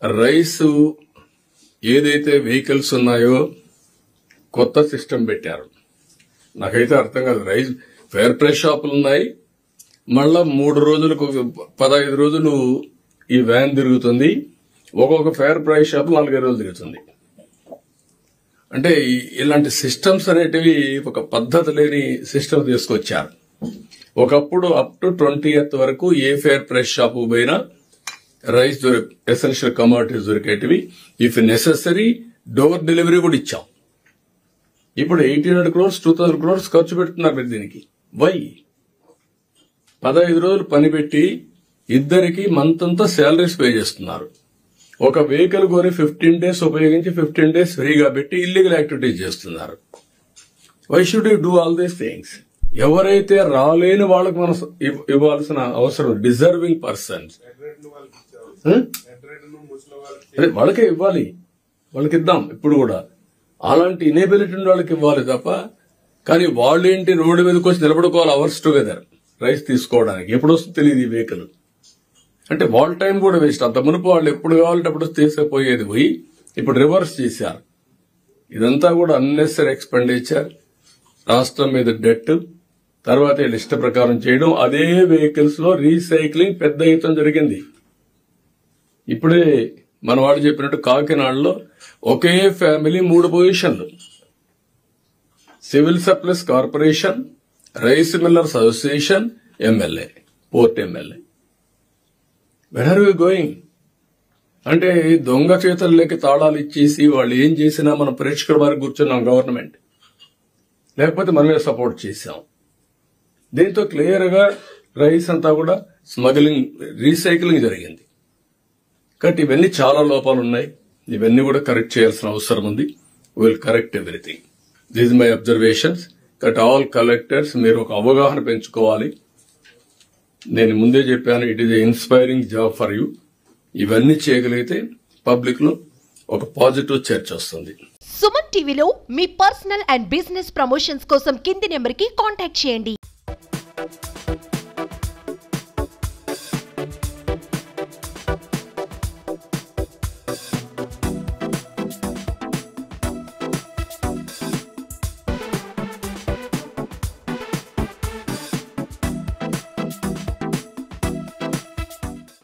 Rice ఏదైతే vehicles ఉన్నాయో కొత్త సిస్టమ్ పెట్టారు. నాకైతే అర్థం కాదు. రైస్ ఫేర్ ప్రైస్ షాపులు ఉన్నాయి, మళ్ళా 3 రోజులకు 15 రోజులు ఈ వ్యాన్ తిరుగుతుంది. ఒక్కొక్క ఫేర్ ప్రైస్ షాప్ 4 రోజులు తిరుగుతుంది. అంటే ఇలాంటి సిస్టమ్స్ అనేటివి ఒక పద్ధతి లేని సిస్టమ్ తీసుకొచ్చారు. ఒకప్పుడు అప్ టు 20th వరకు ఏ ఫేర్ ప్రైస్ షాప్ పోయినా రైస్ ఎసెన్షియల్ కమోడిటీస్ దొరికేటివి. ఇఫ్ నెసెసరీ డోర్ డెలివరీ కూడా ఇచ్చాం. ఇప్పుడు 1800 crores 2000 crores ఖర్చు పెడుతున్నారు మీరు దీనికి. వై? 15 రోజులు పని పెట్టి ఇద్దరికి మంత్ అంతా శాలరీస్ పే చేస్తున్నారు. ఒక వెహికల్ కొని 15 days ఉపయోగించి 15 days ఫ్రీగా పెట్టి ఇల్లీగల్ యాక్టివిటీస్ చేస్తున్నారు. Why should you do all these things? ఎవరైతే రాలేని వాళ్ళకి మనం ఇవ్వాల్సిన అవసరం, డిజర్వింగ్ పర్సన్స్ వాళ్ళకే ఇవ్వాలి, వాళ్ళకి ఇద్దాం. ఇప్పుడు కూడా అలాంటి ఇనేబిలిటీ ఉన్న వాళ్ళకి ఇవ్వాలి తప్ప, కానీ వాళ్ళేంటి రోడ్డు మీదకి వచ్చి నిలబడుకోవాలి అవర్స్ టుగెదర్ రైస్ తీసుకోవడానికి. ఎప్పుడు వస్తుంది తెలియదు ఈ వెహికల్. అంటే వాళ్ళ టైం కూడా వేస్ట్. అంత మునుపు వాళ్ళు ఎప్పుడు కావాలంటే అప్పుడు తీసుకుపోయేది పోయి ఇప్పుడు రివర్స్ చేశారు. ఇదంతా కూడా అన్నెసరీ ఎక్స్పెండిచర్, రాష్ట్రం మీద డెట్, తర్వాత లిస్ట్ ప్రకారం చేయడం. అదే వెహికల్స్ లో రీసైక్లింగ్ పెద్ద ఎత్తున జరిగింది. ఇప్పుడే మన వాళ్ళు చెప్పినట్టు కాకినాడలో ఒకే ఫ్యామిలీ 3 పొజిషన్లు, civil supplies corporation, rice millers association, MLA, port MLA. Where are we going? అంటే దొంగ చేతుల్లోకి తాళాలు ఇచ్చేసి వాళ్ళు ఏం చేసినా మనం ప్రేక్షకుల వారికి కూర్చున్నాం గవర్నమెంట్, లేకపోతే మనమే సపోర్ట్ చేశాం. దీంతో క్లియర్ గా రైస్ అంతా కూడా స్మగ్లింగ్, రీసైక్లింగ్ జరిగింది. కాబట్టి ఇవన్నీ చాలా లోపాలు ఉన్నాయి. ఇవన్నీ కూడా కరెక్ట్ చేయాల్సిన అవసరం ఉంది. Will correct everything. This my observations. కాబట్టి ఆల్ కలెక్టర్స్ మీరు ఒక అవగాహన పెంచుకోవాలి. నేను ముందే చెప్పాను, it is a inspiring job for you. ఇవన్నీ చేయగలిగితే పబ్లిక్ లో ఒక పాజిటివ్ చర్చ వస్తుంది. సుమన్ టీవీలో మీ పర్సనల్ అండ్ బిజినెస్ ప్రమోషన్స్ కోసం కింది నెంబర్ కి కాంటాక్ట్ చేయండి.